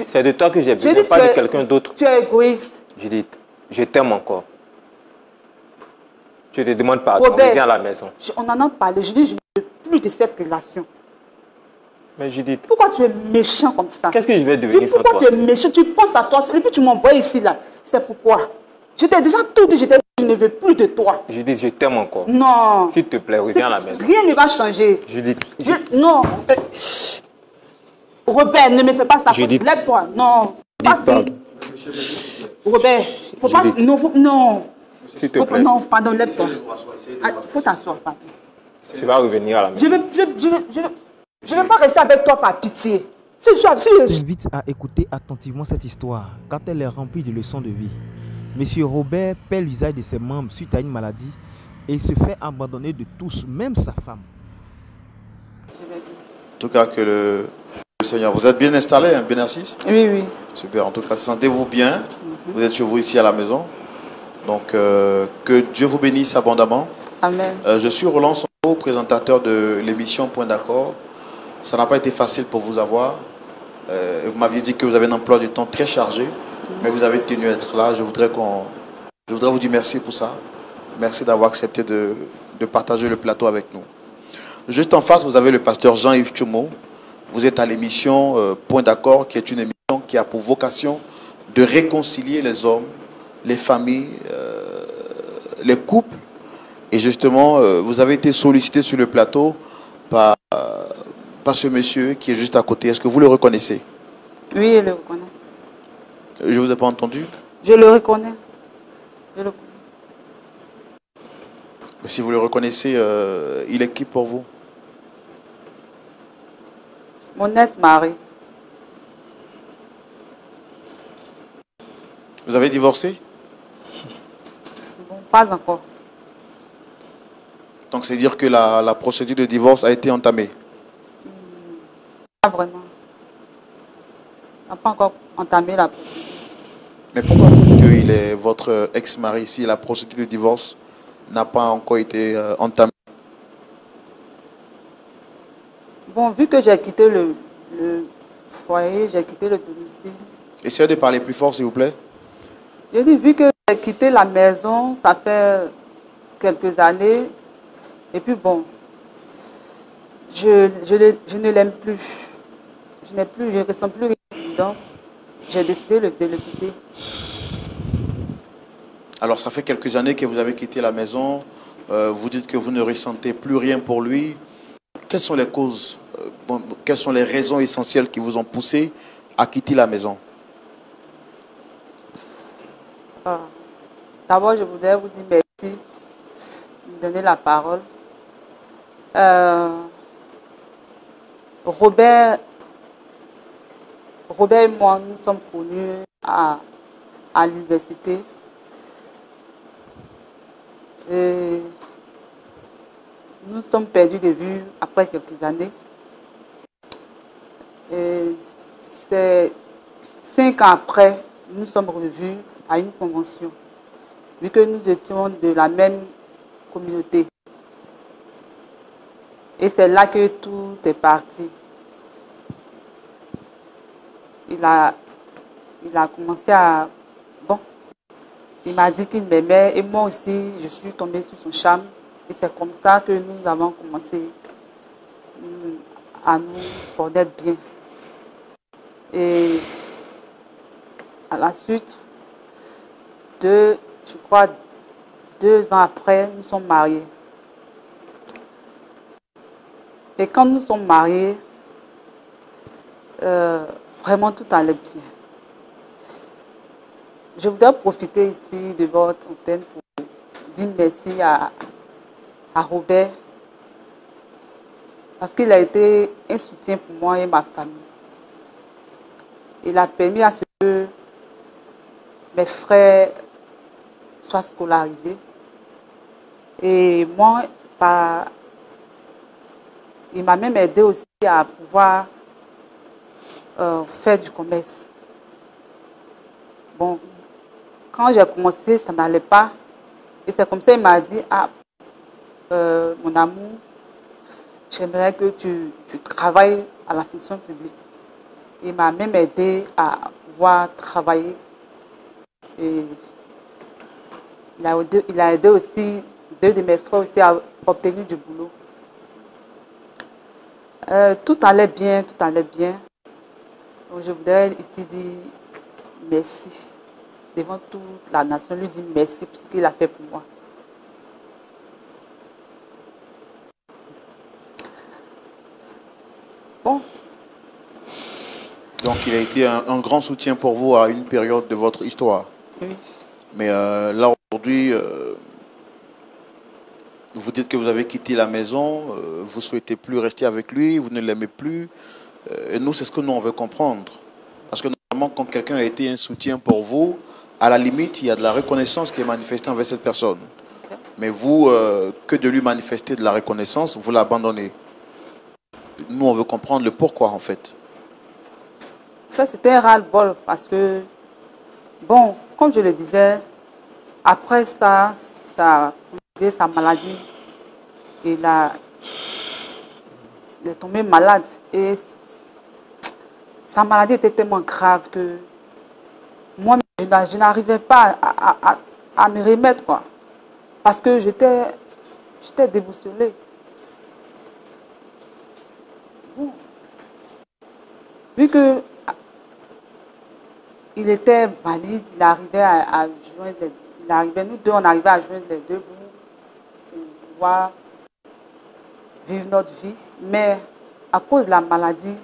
C'est de toi que j'ai besoin, pas de quelqu'un d'autre. Tu es égoïste. Judith, je t'aime encore. Je te demande pardon, Robert, reviens à la maison. On en a parlé, je dis je ne veux plus de cette relation. Mais Judith... Pourquoi tu es méchant comme ça? Qu'est-ce que je vais devenir sans toi? Pourquoi tu es méchant? Tu penses à toi. Et puis tu m'envoies ici, là. C'est pourquoi? Je t'ai déjà tout dit, je ne veux plus de toi. Judith, je t'aime encore. Non. S'il te plaît, reviens à la maison. Rien ne va changer. Judith. Non. Robert, ne me fais pas ça. Judith. Lève-toi. Non. Pardon. Robert, faut pas... Non. S'il te plaît. Non, pardon, lève-toi. Faut t'asseoir, papa. Tu vas revenir à la maison. Je ne vais pas rester avec toi par pitié. Je t'invite à écouter attentivement cette histoire, car elle est remplie de leçons de vie. Monsieur Robert perd l'usage de ses membres suite à une maladie et se fait abandonner de tous, même sa femme. En tout cas, que le Seigneur... Vous êtes bien installé, hein, bien assis? Oui, oui. Super. En tout cas, sentez-vous bien. Vous êtes chez vous ici à la maison. Donc, que Dieu vous bénisse abondamment. Amen. Je suis Roland Sonko, présentateur de l'émission Point d'accord. Ça n'a pas été facile pour vous avoir. Vous m'aviez dit que vous avez un emploi du temps très chargé, mais vous avez tenu à être là. Je voudrais vous dire merci pour ça. Merci d'avoir accepté de partager le plateau avec nous. Juste en face, vous avez le pasteur Jean-Yves Tchomo. Vous êtes à l'émission Point d'accord, qui est une émission qui a pour vocation de réconcilier les hommes, les familles, les couples. Et justement, vous avez été sollicité sur le plateau par ce monsieur qui est juste à côté. Est-ce que vous le reconnaissez? Oui, je le reconnais. Je ne vous ai pas entendu? Je le reconnais. Je le reconnais. Mais si vous le reconnaissez, il est qui pour vous? Mon ex-mari. Vous avez divorcé? Bon, pas encore. Donc c'est dire que la procédure de divorce a été entamée? Pas vraiment. On n'a pas encore entamé la procédure. Mais pourquoi vous dites qu'il est votre ex-mari si la procédure de divorce n'a pas encore été entamée? Bon, vu que j'ai quitté le foyer, j'ai quitté le domicile. Essayez de parler plus fort, s'il vous plaît. Je dis, vu que j'ai quitté la maison, ça fait quelques années. Et puis bon, je ne l'aime plus. Je ne ressens plus rien. Donc, j'ai décidé de le quitter. Alors, ça fait quelques années que vous avez quitté la maison. Vous dites que vous ne ressentez plus rien pour lui. Quelles sont les causes, quelles sont les raisons essentielles qui vous ont poussé à quitter la maison? D'abord, je voudrais vous dire merci de me donner la parole. Robert et moi, nous sommes connus à l'université. Et nous sommes perdus de vue après quelques années. Et c'est 5 ans après, nous sommes revus à une convention, vu que nous étions de la même communauté. Et c'est là que tout est parti. Il a commencé à... Bon, il m'a dit qu'il m'aimait et moi aussi, je suis tombée sous son charme. Et c'est comme ça que nous avons commencé à nous connaître bien. Et à la suite, je crois 2 ans après, nous sommes mariés. Et quand nous sommes mariés, vraiment tout allait bien. Je voudrais profiter ici de votre antenne pour dire merci à Robert, parce qu'il a été un soutien pour moi et ma famille. Il a permis à ce que mes frères soient scolarisés. Et moi, il m'a même aidé aussi à pouvoir faire du commerce. Bon, quand j'ai commencé, ça n'allait pas. Et c'est comme ça qu'il m'a dit, mon amour, j'aimerais que tu travailles à la fonction publique. Il m'a même aidé à pouvoir travailler. Et il a aidé aussi 2 de mes frères aussi à obtenir du boulot. Tout allait bien, tout allait bien. Donc je voudrais ici dire merci. Devant toute la nation, lui dire merci pour ce qu'il a fait pour moi. Bon. Donc il a été un grand soutien pour vous à une période de votre histoire. Oui. Mais là aujourd'hui, vous dites que vous avez quitté la maison, vous ne souhaitez plus rester avec lui, vous ne l'aimez plus. Et nous, c'est ce que nous on veut comprendre. Parce que normalement, quand quelqu'un a été un soutien pour vous, à la limite, il y a de la reconnaissance qui est manifestée envers cette personne. Okay. Mais vous, que de lui manifester de la reconnaissance, vous l'abandonnez. Nous, on veut comprendre le pourquoi, en fait. Ça, c'était un ras-le-bol parce que, bon, comme je le disais, après ça, sa maladie, il est tombé malade. Et sa maladie était tellement grave que moi, je n'arrivais pas à me remettre, quoi. Parce que j'étais déboussolée. Bon. Vu que il était valide, il arrivait à joindre nous deux, on arrivait à joindre les deux bouts pour pouvoir vivre notre vie. Mais à cause de la maladie,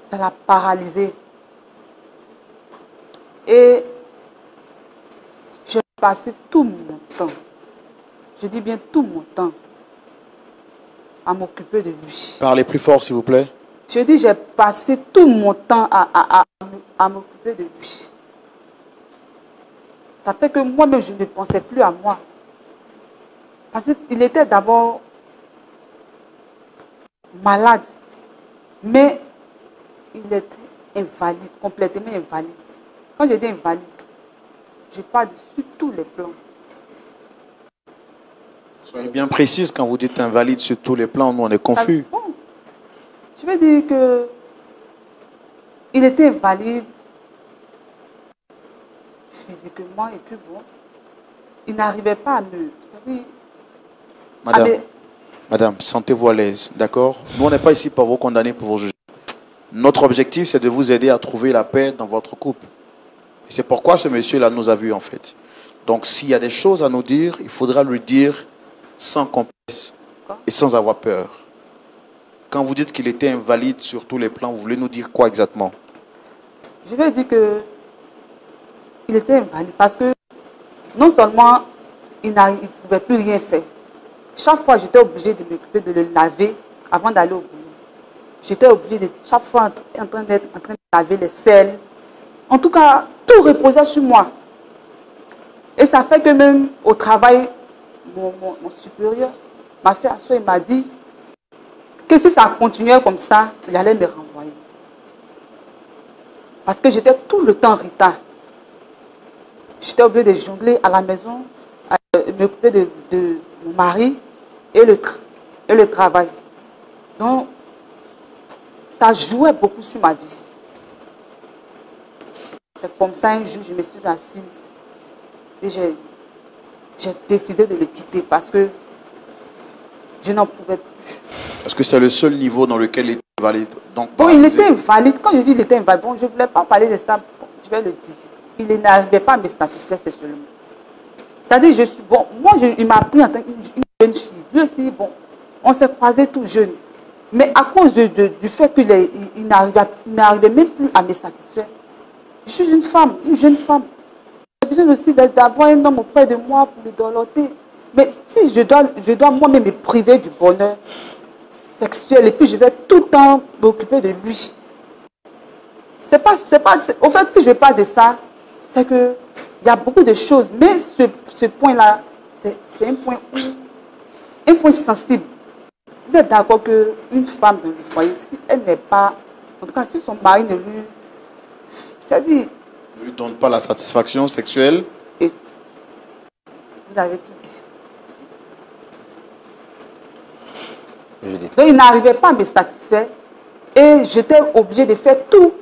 ça l'a paralysé. Et j'ai passé tout mon temps, je dis bien tout mon temps, à m'occuper de lui. Parlez plus fort, s'il vous plaît. Je dis, j'ai passé tout mon temps à m'occuper de lui. Ça fait que moi-même, je ne pensais plus à moi. Parce qu'il était d'abord malade, mais il était invalide, complètement invalide. Quand je dis invalide, je parle sur tous les plans. Soyez bien précise quand vous dites invalide sur tous les plans, nous on est confus. Bon, je veux dire que il était invalide physiquement et puis bon, il n'arrivait pas à me... Madame, sentez-vous à l'aise, d'accord? Nous on n'est pas ici pour vous condamner, pour vous juger. Notre objectif c'est de vous aider à trouver la paix dans votre couple. Et c'est pourquoi ce monsieur-là nous a vus en fait. Donc s'il y a des choses à nous dire, il faudra lui dire sans complexe et sans avoir peur. Quand vous dites qu'il était invalide sur tous les plans, vous voulez nous dire quoi exactement? Je veux dire que il était invalide parce que non seulement il ne pouvait plus rien faire. Chaque fois, j'étais obligée de m'occuper de le laver avant d'aller au boulot. J'étais obligée de chaque fois en train de laver les selles. En tout cas, tout reposait sur moi. Et ça fait que même au travail, mon supérieur m'a fait asseoir et m'a dit que si ça continuait comme ça, il allait me renvoyer. Parce que j'étais tout le temps en retard. J'étais obligée de jongler à la maison, m'occuper de mon mari et le travail. Donc, ça jouait beaucoup sur ma vie. C'est comme ça, un jour, je me suis assise et j'ai décidé de le quitter parce que je n'en pouvais plus. Est-ce que c'est le seul niveau dans lequel il était invalide? Donc, bon, il était invalide. Quand je dis qu'il était invalide, bon, je ne voulais pas parler de ça, bon, je vais le dire. Il n'arrivait pas à me satisfaire sexuellement. C'est-à-dire, je suis bon. Moi, il m'a pris en tant qu'une jeune fille. Lui aussi, bon, on s'est croisés tout jeune. Mais à cause du fait qu'il n'arrivait même plus à me satisfaire, je suis une femme, une jeune femme. J'ai besoin aussi d'avoir un homme auprès de moi pour me dorloter. Mais si je dois moi-même me priver du bonheur sexuel et puis je vais tout le temps m'occuper de lui. Au fait, si je parle de ça, c'est qu'il y a beaucoup de choses. Mais ce point-là, c'est un point sensible. Vous êtes d'accord qu'une femme dans le foyer, si elle n'est pas, en tout cas si son mari ne lui, c'est-à-dire, ne lui donne pas la satisfaction sexuelle. Et vous avez tout dit. Donc il n'arrivait pas à me satisfaire et j'étais obligée de faire tout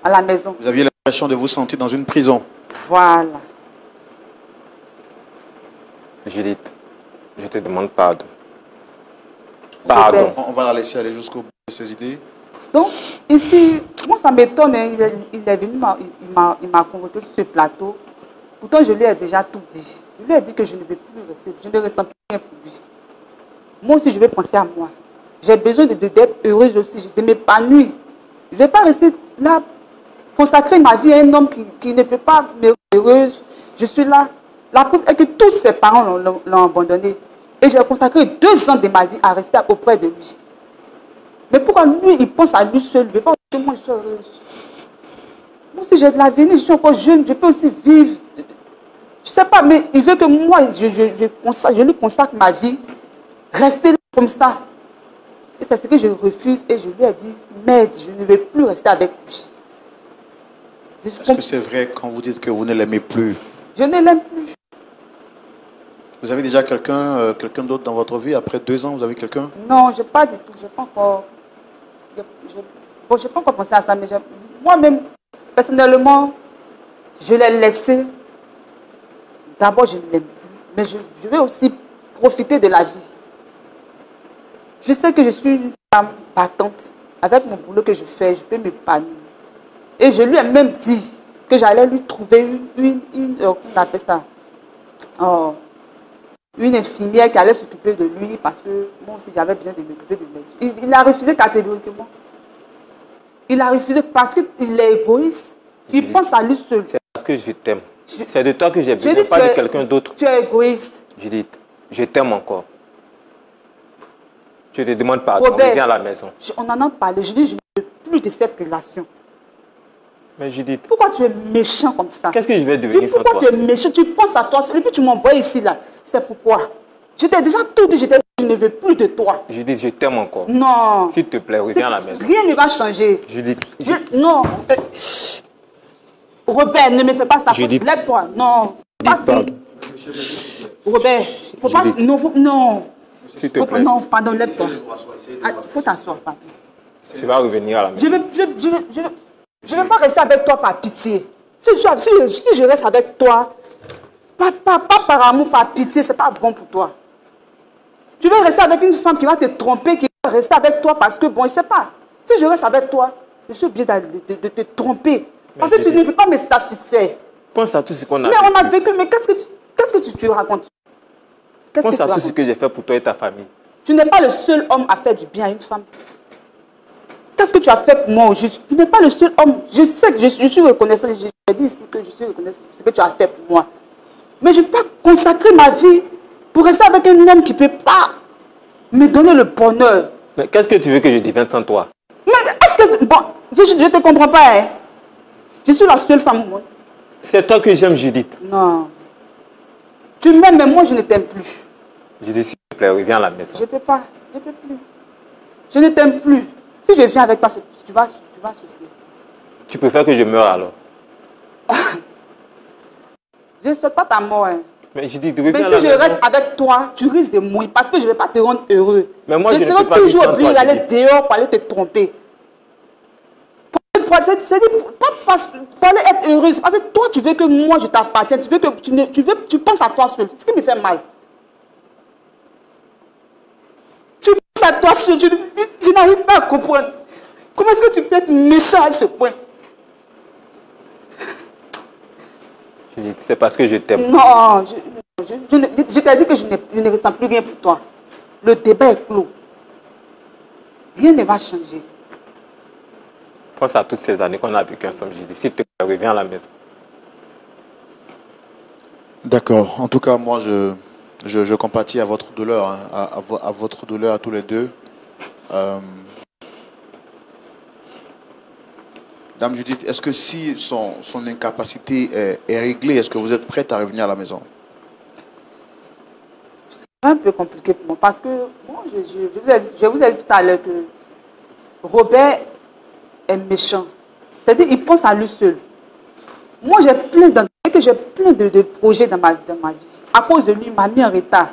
À la maison. Vous aviez l'impression de vous sentir dans une prison. Voilà. Judith, je te demande pardon. Pardon. On va la laisser aller jusqu'au bout de ses idées. Donc, ici, moi, ça m'étonne. Hein, il est venu, il m'a convoqué sur ce plateau. Pourtant, je lui ai déjà tout dit. Je lui ai dit que je ne vais plus rester. Je ne ressens plus rien pour lui. Moi aussi, je vais penser à moi. J'ai besoin d'être heureuse aussi, de m'épanouir. Je ne vais pas rester là, consacrer ma vie à un homme qui ne peut pas me rendre heureuse. Je suis là. La preuve est que tous ses parents l'ont abandonné. Et j'ai consacré 2 ans de ma vie à rester auprès de lui. Mais pourquoi lui, il pense à lui seul? Il ne veut pas que moi je sois heureuse. Moi aussi, j'ai de l'avenir, je suis encore jeune, je peux aussi vivre. Je ne sais pas, mais il veut que moi, je lui consacre ma vie, rester comme ça. Et c'est ce que je refuse et je lui ai dit, merde, je ne vais plus rester avec lui. Est-ce que c'est vrai quand vous dites que vous ne l'aimez plus? Je ne l'aime plus. Vous avez déjà quelqu'un d'autre dans votre vie? Après 2 ans, vous avez quelqu'un? Non, je n'ai pas du tout. Je n'ai pas encore... j'ai pas encore pensé à ça, mais moi-même, personnellement, je l'ai laissé. D'abord, je ne l'aime plus. Mais je vais aussi profiter de la vie. Je sais que je suis une femme battante. Avec mon boulot que je fais, je peux m'épanouir. Et je lui ai même dit que j'allais lui trouver comment on appelle ça? Une infirmière qui allait s'occuper de lui parce que moi aussi j'avais besoin de m'occuper de lui. Il a refusé catégoriquement. Il a refusé parce qu'il est égoïste. Il pense à lui seul. C'est parce que je t'aime. C'est de toi que j'ai besoin, pas de quelqu'un d'autre. Tu es égoïste. Judith, je t'aime encore. Je te demande pardon. Robert, reviens à la maison. On en a parlé. Je dis, je ne veux plus de cette relation. Mais Judith, pourquoi tu es méchant comme ça? Qu'est-ce que je vais devenir sans toi? Pourquoi tu es méchant? Tu penses à toi et puis tu m'envoies ici là. C'est pourquoi? Je t'ai déjà tout dit. Je ne veux plus de toi. Judith, je t'aime encore. Non. S'il te plaît, reviens à la maison. Rien ne va changer. Judith. Non. Robert, ne me fais pas ça. Judith. Lève-toi. Non. Pardon. Robert, il faut pas. Non. S'il te plaît. Non, pardon, lève-toi. Il faut t'asseoir, pardon. Tu vas revenir à la maison. Je ne vais pas rester avec toi par pitié. Si je reste avec toi, pas par amour, par pitié, ce n'est pas bon pour toi. Tu veux rester avec une femme qui va te tromper, qui va rester avec toi parce que, bon, je ne sais pas. Si je reste avec toi, je suis obligé de te tromper. Parce que tu ne peux pas me satisfaire. Pense à tout ce qu'on a vécu. Mais on a vécu, mais qu'est-ce que tu racontes? Pense à tout ce que j'ai fait pour toi et ta famille. Tu n'es pas le seul homme à faire du bien à une femme. Qu'est-ce que tu as fait pour moi au juste? Tu n'es pas le seul homme. Je sais que je suis reconnaissante. Je dis ici que je suis reconnaissante pour ce que tu as fait pour moi. Mais je ne peux pas consacrer ma vie pour rester avec un homme qui ne peut pas me donner le bonheur. Mais qu'est-ce que tu veux que je devienne sans toi? Mais est-ce que... Bon, je ne te comprends pas. Hein? Je suis la seule femme au monde. C'est toi que j'aime, Judith. Non. Tu m'aimes, mais moi, je ne t'aime plus. Judith, s'il te plaît, reviens à la maison. Je ne peux pas. Je ne peux plus. Je ne t'aime plus. Si je viens avec toi, tu vas souffrir. Tu préfères que je meure alors? Je ne souhaite pas ta mort. Hein. Mais je dis, reviens mais à la si je reste avec toi, tu risques de mourir parce que je ne vais pas te rendre heureux. Mais moi, je serai toujours obligé d'aller dehors pour aller te tromper. Pour aller être heureuse. Parce que toi, tu veux que moi, je t'appartienne. Tu veux que tu penses à toi seul. C'est ce qui me fait mal. Tu penses à toi seul. Je n'arrive pas à comprendre. Comment est-ce que tu peux être méchant à ce point? C'est parce que je t'aime. Non, je t'ai dit que je ne ressens plus rien pour toi. Le débat est clos. Rien ne va changer. Pense à toutes ces années qu'on a vécues ensemble. J'ai dit, s'il te plaît, reviens à la maison. D'accord. En tout cas, moi, je compatis à votre douleur, hein, à votre douleur à tous les deux. Dame Judith, est-ce que si son incapacité est réglée, est-ce que vous êtes prête à revenir à la maison? C'est un peu compliqué pour moi parce que bon, je vous ai dit tout à l'heure que Robert est méchant. C'est-à-dire qu'il pense à lui seul. Moi, j'ai plein de projets dans ma vie. À cause de lui, il m'a mis en retard.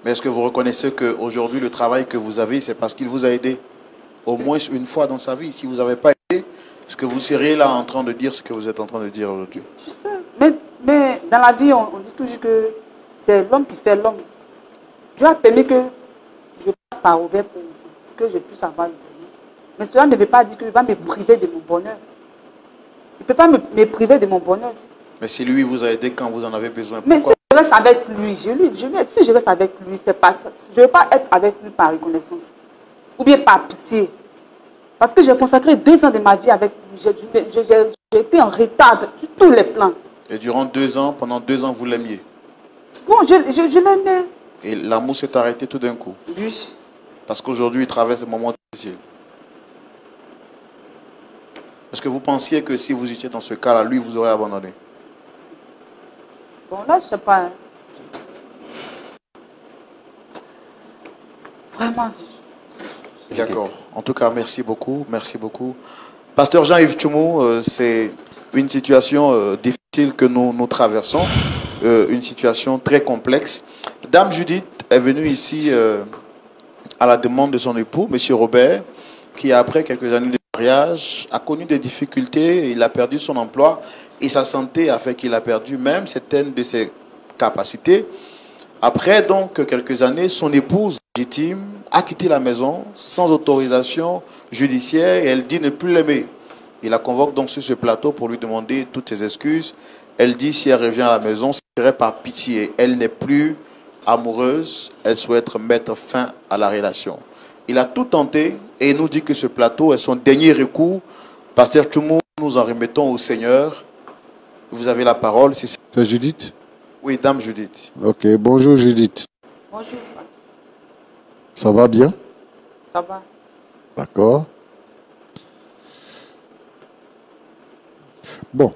Mais est-ce que vous reconnaissez qu'aujourd'hui, le travail que vous avez, c'est parce qu'il vous a aidé au moins une fois dans sa vie? Si vous n'avez pas aidé, Est-ce que vous seriez là en train de dire ce que vous êtes en train de dire aujourd'hui? Je sais. Mais dans la vie, on dit toujours que c'est l'homme qui fait l'homme. Dieu a permis que je passe par Robert pour que je puisse avoir le bonheur. Mais cela ne veut pas dire qu'il va me priver de mon bonheur. Il ne peut pas me priver de mon bonheur. Mais si lui vous a aidé quand vous en avez besoin, Mais pourquoi? si je reste avec lui, si je reste avec lui, c'est pas ça. Je ne veux pas être avec lui par reconnaissance. Ou bien par pitié. Parce que j'ai consacré 2 ans de ma vie avec lui. J'ai été en retard sur tous les plans. Et durant 2 ans, pendant 2 ans, vous l'aimiez. Bon, je l'aimais. Et l'amour s'est arrêté tout d'un coup. Oui. Parce qu'aujourd'hui, il traverse des moments difficiles. Est-ce que vous pensiez que si vous étiez dans ce cas-là, lui vous aurait abandonné? Bon, là, je ne sais pas. Hein. Vraiment, D'accord. En tout cas, merci beaucoup. Merci beaucoup. Pasteur Jean-Yves Tchoumou, c'est une situation difficile que nous traversons. Une situation très complexe. Dame Judith est venue ici à la demande de son époux, M. Robert, qui après quelques années de mariage a connu des difficultés. Il a perdu son emploi et sa santé a fait qu'il a perdu même certaines de ses capacités. Après donc quelques années, son épouse légitime a quitté la maison sans autorisation judiciaire et elle dit ne plus l'aimer. Il la convoque donc sur ce plateau pour lui demander toutes ses excuses. Elle dit si elle revient à la maison, ce serait par pitié. Elle n'est plus amoureuse, elle souhaite mettre fin à la relation. Il a tout tenté et il nous dit que ce plateau est son dernier recours. Pasteur Tchoumou, nous en remettons au Seigneur. Vous avez la parole. C'est Judith? Oui, Dame Judith. Ok, bonjour Judith. bonjour, pasteur. Ça va bien? Ça va. D'accord. Bon.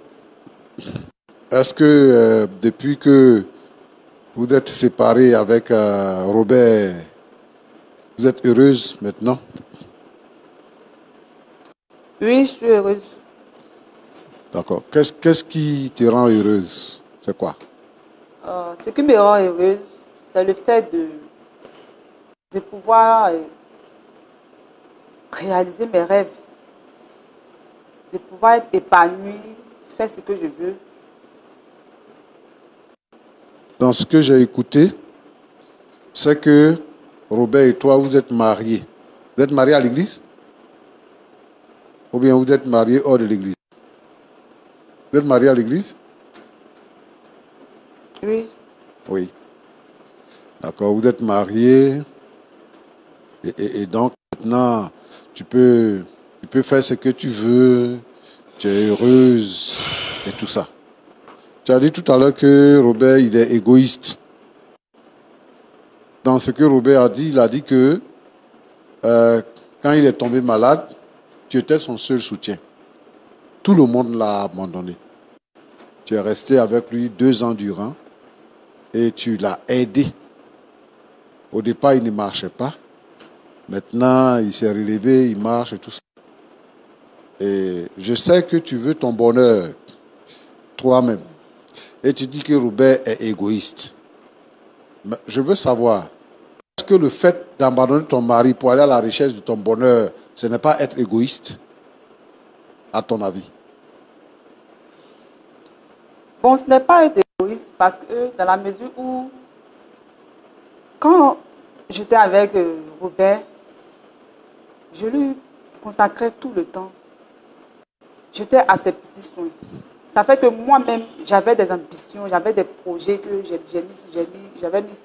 Est-ce que depuis que vous êtes séparés avec Robert, vous êtes heureuse maintenant? Oui, je suis heureuse. D'accord. Qu'est-ce qui te rend heureuse? C'est quoi? Ce qui me rend heureuse, c'est le fait de pouvoir réaliser mes rêves, de pouvoir être épanouie, faire ce que je veux. Dans ce que j'ai écouté, c'est que Robert et toi, vous êtes mariés. Vous êtes mariés à l'église? Ou bien vous êtes mariés hors de l'église? Vous êtes mariés à l'église? Oui. Oui. D'accord, vous êtes mariés. Et donc, maintenant, tu peux faire ce que tu veux. Tu es heureuse et tout ça. Tu as dit tout à l'heure que Robert, il est égoïste. Dans ce que Robert a dit, il a dit que quand il est tombé malade, tu étais son seul soutien. Tout le monde l'a abandonné. Tu es resté avec lui 2 ans durant et tu l'as aidé. Au départ, il ne marchait pas. Maintenant, il s'est relevé, il marche et tout ça. Et je sais que tu veux ton bonheur toi-même. Et tu dis que Robert est égoïste. Mais je veux savoir, est-ce que le fait d'abandonner ton mari pour aller à la recherche de ton bonheur, ce n'est pas être égoïste, à ton avis? Bon, ce n'est pas être égoïste parce que dans la mesure où, quand j'étais avec Robert, je lui consacrais tout le temps. J'étais à ses petits soins. Ça fait que moi-même, j'avais des ambitions, j'avais des projets que j'avais mis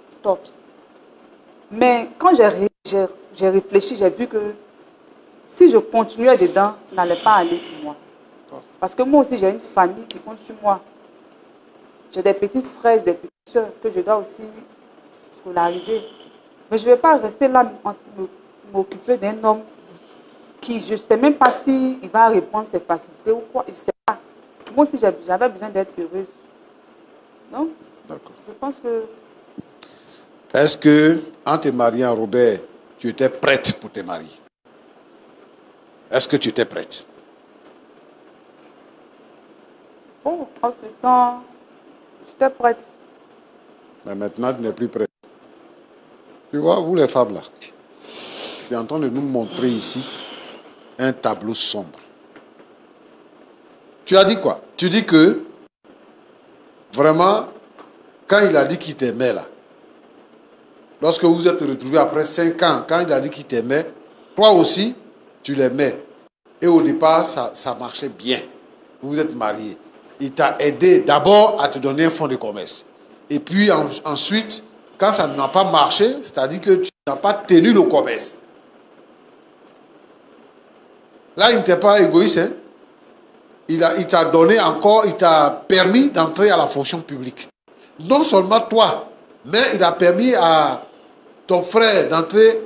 stop. Mais quand j'ai réfléchi, j'ai vu que si je continuais dedans, ça n'allait pas aller pour moi. Parce que moi aussi, j'ai une famille qui compte sur moi. J'ai des petits frères, des petites soeurs que je dois aussi scolariser. Mais je ne vais pas rester là, m'occuper d'un homme qui, je ne sais même pas s'il va répondre ses facultés ou quoi. Je ne sais pas. Moi aussi, j'avais besoin d'être heureuse. Donc, je pense que... Est-ce que, en te mariant, Robert, tu étais prête pour te marier? Est-ce que tu étais prête? Bon, en ce temps, j'étais prête. Mais maintenant, tu n'es plus prête. Tu vois, vous les femmes là, tu es en train de nous montrer ici un tableau sombre. Tu as dit quoi? Tu dis que, vraiment, quand il a dit qu'il t'aimait là, lorsque vous vous êtes retrouvés après 5 ans, quand il a dit qu'il t'aimait, toi aussi, tu l'aimais. Et au départ, ça marchait bien. Vous vous êtes mariés. Il t'a aidé d'abord à te donner un fonds de commerce. Et puis ensuite, quand ça n'a pas marché, c'est-à-dire que tu n'as pas tenu le commerce. Là, il n'était pas égoïste. Hein? Il t'a donné encore, il t'a permis d'entrer à la fonction publique. Non seulement toi, mais il a permis à ton frère d'entrer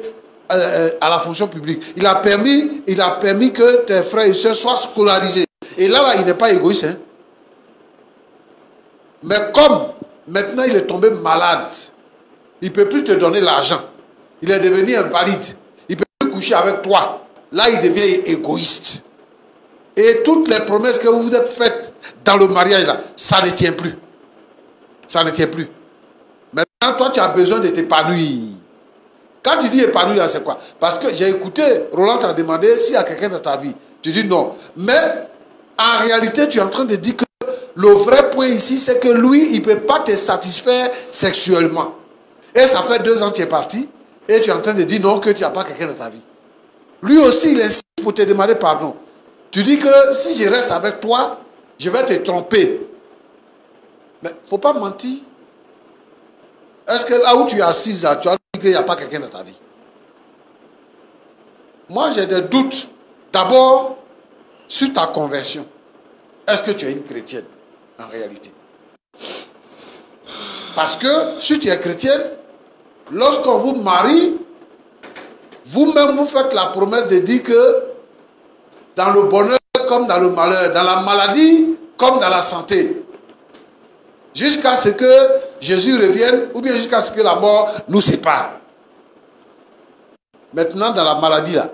à la fonction publique. Il a permis que tes frères et soeurs soient scolarisés. Et là, il n'est pas égoïste. Hein? Mais comme maintenant il est tombé malade, il ne peut plus te donner l'argent. Il est devenu invalide. Il ne peut plus coucher avec toi. Là, il devient égoïste. Et toutes les promesses que vous vous êtes faites dans le mariage, là, ça ne tient plus. Ça ne tient plus. Maintenant, toi, tu as besoin de t'épanouir. Quand tu dis épanouir, c'est quoi? Parce que j'ai écouté, Roland t'a demandé s'il y a quelqu'un dans ta vie. Tu dis non. Mais en réalité, tu es en train de dire que le vrai point ici, c'est que lui, il ne peut pas te satisfaire sexuellement. Et ça fait 2 ans que tu es parti, et tu es en train de dire non, que tu n'as pas quelqu'un dans ta vie. Lui aussi, il insiste pour te demander pardon. Tu dis que si je reste avec toi, je vais te tromper. Mais il ne faut pas mentir. Est-ce que là où tu es assise, là, tu as dit qu'il n'y a pas quelqu'un dans ta vie? Moi, j'ai des doutes. D'abord, sur ta conversion. Est-ce que tu es une chrétienne, en réalité? Parce que si tu es chrétienne, lorsqu'on vous marie, vous-même vous faites la promesse de dire que dans le bonheur comme dans le malheur, dans la maladie comme dans la santé, jusqu'à ce que Jésus revienne ou bien jusqu'à ce que la mort nous sépare. Maintenant, dans la maladie, là,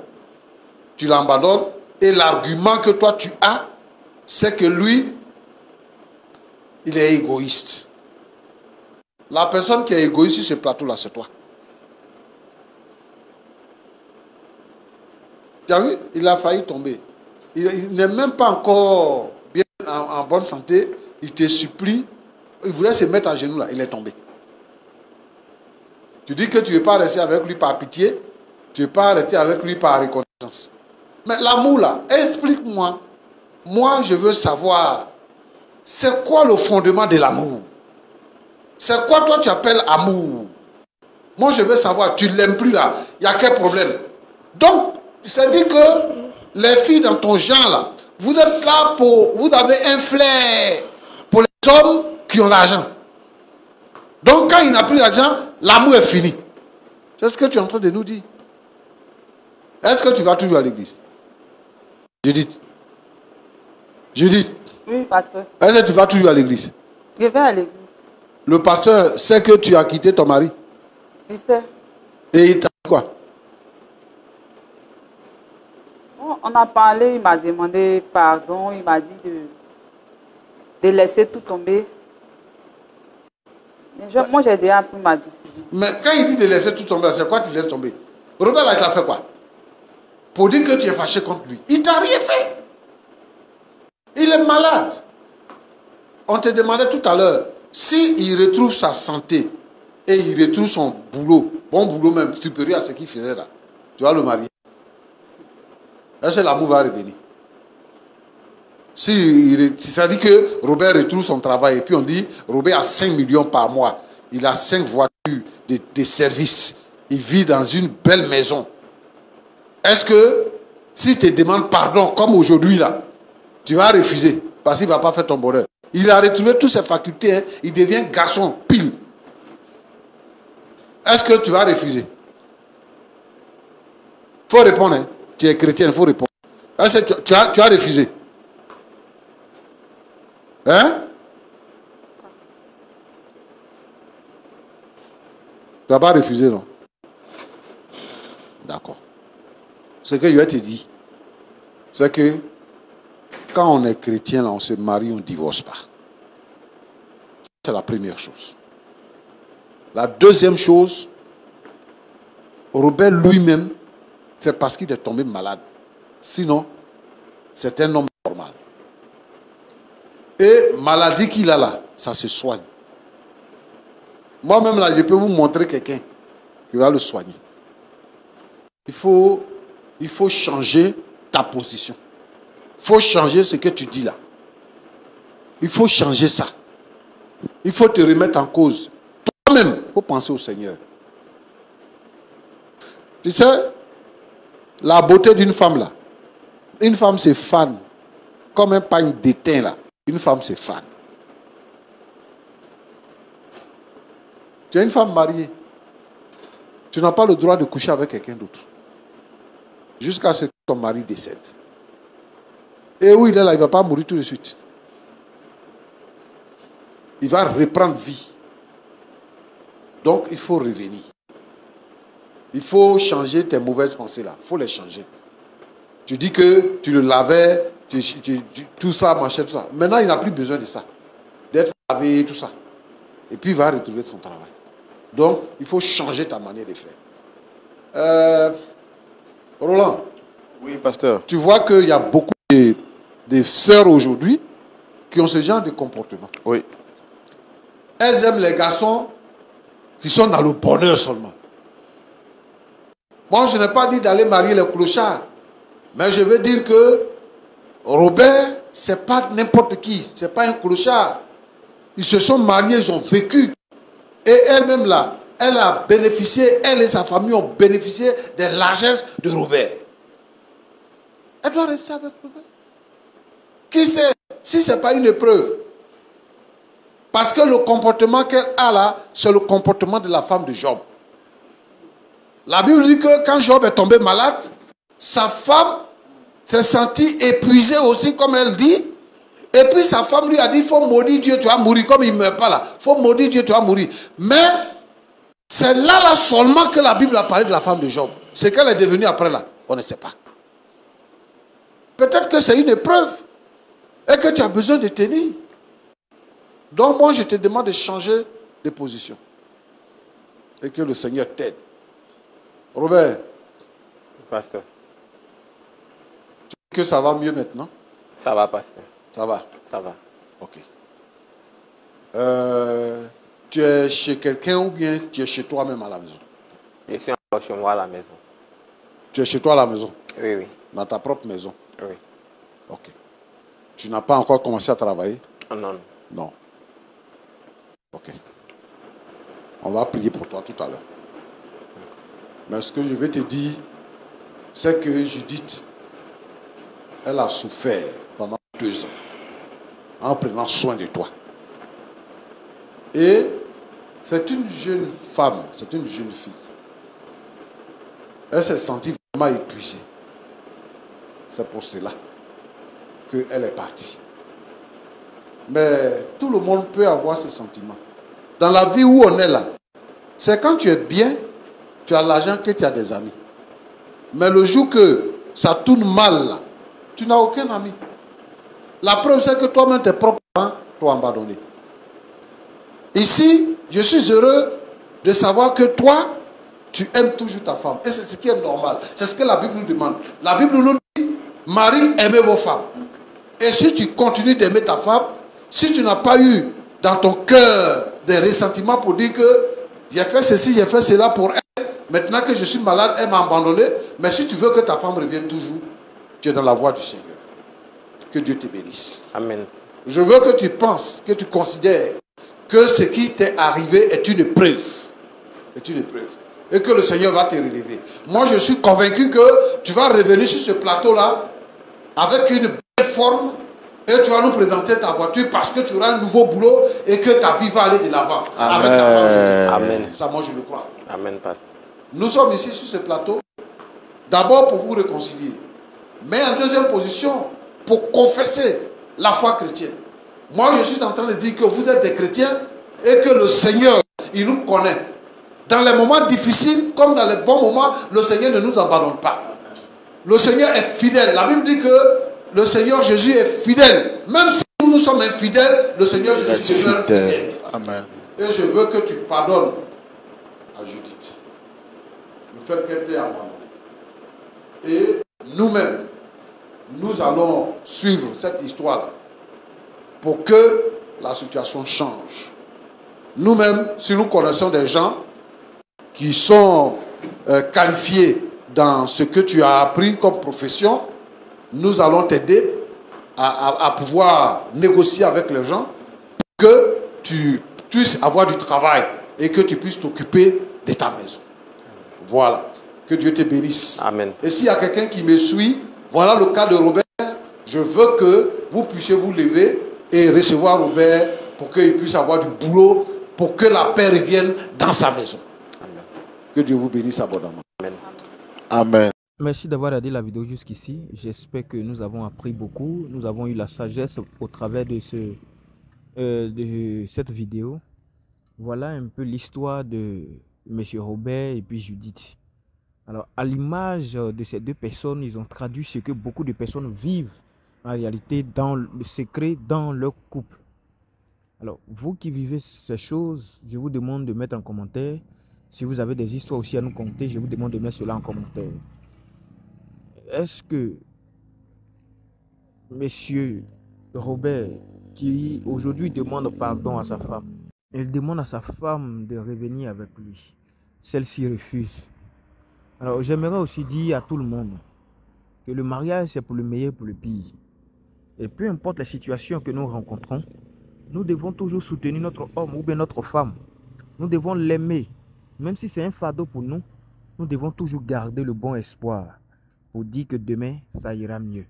tu l'abandonnes et l'argument que toi tu as, c'est que lui, il est égoïste. La personne qui est égoïste sur ce plateau-là, c'est toi. Tu as vu? Il a failli tomber. Il n'est même pas encore bien en bonne santé. Il te supplie. Il voulait se mettre à genoux là. Il est tombé. Tu dis que tu ne veux pas rester avec lui par pitié. Tu ne veux pas rester avec lui par reconnaissance. Mais l'amour là, explique-moi. Moi, je veux savoir, c'est quoi le fondement de l'amour? C'est quoi toi tu appelles amour? Moi, je veux savoir, tu ne l'aimes plus là. Il y a quel problème? Donc, ça dit que les filles dans ton genre là, vous êtes là pour, vous avez un flair pour les hommes qui ont l'argent. Donc, quand il n'a plus d'argent, l'amour est fini. C'est ce que tu es en train de nous dire. Est-ce que tu vas toujours à l'église? Judith. Judith. Oui, pasteur. Est-ce que tu vas toujours à l'église? Je vais à l'église. Le pasteur sait que tu as quitté ton mari? Il sait. Et il t'a dit quoi? On a parlé, il m'a demandé pardon, il m'a dit de laisser tout tomber. Moi, j'ai déjà pris ma décision. Mais quand il dit de laisser tout tomber, c'est quoi tu laisses tomber? Robert, là, il t'a fait quoi? Pour dire que tu es fâché contre lui. Il t'a rien fait. Il est malade. On te demandait tout à l'heure, s'il retrouve sa santé et il retrouve son boulot, bon boulot même, supérieur à ce qu'il faisait là, tu vas le marier. Est-ce que l'amour va revenir? C'est-à-dire que Robert retrouve son travail et puis on dit, Robert a 5 millions par mois. Il a 5 voitures de service. Il vit dans une belle maison. Est-ce que s'il te demande pardon, comme aujourd'hui là, tu vas refuser parce qu'il ne va pas faire ton bonheur? Il a retrouvé toutes ses facultés, hein, il devient garçon, pile. Est-ce que tu vas refuser? Il faut répondre. Hein. Tu es chrétien, il faut répondre. Est-ce que tu as refusé? Hein? Tu n'as pas refusé, non? D'accord. Ce que je vais te dire, c'est que quand on est chrétien, là, on se marie, on ne divorce pas. C'est la première chose. La deuxième chose, Robert lui-même, c'est parce qu'il est tombé malade. Sinon, c'est un homme normal. Et maladie qu'il a là, ça se soigne. Moi-même là, je peux vous montrer quelqu'un qui va le soigner. Il faut changer ta position. Il faut changer ce que tu dis là. Il faut changer ça. Il faut te remettre en cause. Toi-même, il faut penser au Seigneur. Tu sais, la beauté d'une femme là, une femme c'est fan, comme un pagne d'étain là, une femme c'est fan. Tu es une femme mariée, tu n'as pas le droit de coucher avec quelqu'un d'autre, jusqu'à ce que ton mari décède. Et où il est là, il ne va pas mourir tout de suite. Il va reprendre vie. Donc il faut revenir. Il faut changer tes mauvaises pensées là. Il faut les changer. Tu dis que tu le lavais, tout ça, machin, tout ça. Maintenant, il n'a plus besoin de ça. D'être lavé, tout ça. Et puis, il va retrouver son travail. Donc, il faut changer ta manière de faire. Roland. Oui, pasteur. Tu vois qu'il y a beaucoup de sœurs aujourd'hui qui ont ce genre de comportement. Oui. Elles aiment les garçons qui sont dans le bonheur seulement. Moi, je n'ai pas dit d'aller marier les clochards. Mais je veux dire que Robert, ce n'est pas n'importe qui. Ce n'est pas un clochard. Ils se sont mariés, ils ont vécu. Et elle-même là, elle a bénéficié, elle et sa famille ont bénéficié des largesses de Robert. Elle doit rester avec Robert. Qui sait si ce n'est pas une épreuve? Parce que le comportement qu'elle a là, c'est le comportement de la femme de Job. La Bible dit que quand Job est tombé malade, sa femme s'est sentie épuisée aussi, comme elle dit. Et puis sa femme lui a dit, il faut maudire Dieu, tu vas mourir. Comme il ne meurt pas là, il faut maudire Dieu, tu vas mourir. Mais c'est là seulement que la Bible a parlé de la femme de Job. Ce qu'elle est devenue après là, on ne sait pas. Peut-être que c'est une épreuve et que tu as besoin de tenir. Donc moi, je te demande de changer de position. Et que le Seigneur t'aide. Robert. Pasteur. Tu dis que ça va mieux maintenant? Ça va, pasteur. Ça va? Ça va. Ok. Tu es chez quelqu'un ou bien tu es chez toi-même à la maison? Je suis encore chez moi à la maison. Tu es chez toi à la maison? Oui, oui. Dans ta propre maison? Oui. Ok. Tu n'as pas encore commencé à travailler? Oh, non. Non. Ok. On va prier pour toi tout à l'heure. Mais ce que je vais te dire, c'est que Judith, elle a souffert pendant 2 ans en prenant soin de toi. Et c'est une jeune femme, c'est une jeune fille. Elle s'est sentie vraiment épuisée. C'est pour cela qu'elle est partie. Mais tout le monde peut avoir ce sentiment. Dans la vie où on est là, c'est quand tu es bien, tu as l'argent, que tu as des amis. Mais le jour que ça tourne mal, là, tu n'as aucun ami. La preuve, c'est que toi-même, tes propres parents t'ont abandonné. Ici, je suis heureux de savoir que toi, tu aimes toujours ta femme. Et c'est ce qui est normal. C'est ce que la Bible nous demande. La Bible nous dit, Marie, aimez vos femmes. Et si tu continues d'aimer ta femme, si tu n'as pas eu dans ton cœur des ressentiments pour dire que j'ai fait ceci, j'ai fait cela pour elle, maintenant que je suis malade, elle m'a abandonné, mais si tu veux que ta femme revienne toujours, tu es dans la voie du Seigneur. Que Dieu te bénisse. Amen. Je veux que tu penses, que tu considères que ce qui t'est arrivé est une épreuve. Est une épreuve. Et que le Seigneur va te relever. Moi, je suis convaincu que tu vas revenir sur ce plateau-là avec une belle forme et tu vas nous présenter ta voiture parce que tu auras un nouveau boulot et que ta vie va aller de l'avant. Avec ta femme, je dis. Amen. Ça, moi, je le crois. Amen, pasteur. Nous sommes ici sur ce plateau, d'abord pour vous réconcilier, mais en deuxième position, pour confesser la foi chrétienne. Moi, je suis en train de dire que vous êtes des chrétiens et que le Seigneur, il nous connaît. Dans les moments difficiles, comme dans les bons moments, le Seigneur ne nous abandonne pas. Le Seigneur est fidèle. La Bible dit que le Seigneur Jésus est fidèle. Même si nous sommes infidèles, le Seigneur Jésus est fidèle. Amen. Et je veux que tu pardonnes à Judith le fait qu'elle t'ait abandonné. Et nous-mêmes, nous allons suivre cette histoire-là pour que la situation change. Nous-mêmes, si nous connaissons des gens qui sont qualifiés dans ce que tu as appris comme profession, nous allons t'aider à pouvoir négocier avec les gens pour que tu puisses avoir du travail et que tu puisses t'occuper de ta maison. Voilà. Que Dieu te bénisse. Amen. Et s'il y a quelqu'un qui me suit, voilà le cas de Robert. Je veux que vous puissiez vous lever et recevoir Robert pour qu'il puisse avoir du boulot, pour que la paix revienne dans sa maison. Amen. Que Dieu vous bénisse abondamment. Amen. Amen. Merci d'avoir regardé la vidéo jusqu'ici. J'espère que nous avons appris beaucoup. Nous avons eu la sagesse au travers de cette vidéo. Voilà un peu l'histoire de M. Robert et puis Judith. Alors, à l'image de ces deux personnes, ils ont traduit ce que beaucoup de personnes vivent en réalité dans le secret, dans leur couple. Alors, vous qui vivez ces choses, je vous demande de mettre en commentaire. Si vous avez des histoires aussi à nous conter, je vous demande de mettre cela en commentaire. Est-ce que Monsieur Robert, qui aujourd'hui demande pardon à sa femme, il demande à sa femme de revenir avec lui, celle-ci refuse. Alors, j'aimerais aussi dire à tout le monde que le mariage, c'est pour le meilleur, pour le pire. Et peu importe la situation que nous rencontrons, nous devons toujours soutenir notre homme ou bien notre femme. Nous devons l'aimer. Même si c'est un fardeau pour nous, nous devons toujours garder le bon espoir pour dire que demain, ça ira mieux.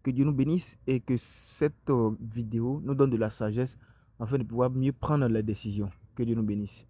Que Dieu nous bénisse et que cette vidéo nous donne de la sagesse afin de pouvoir mieux prendre les décisions. Que Dieu nous bénisse.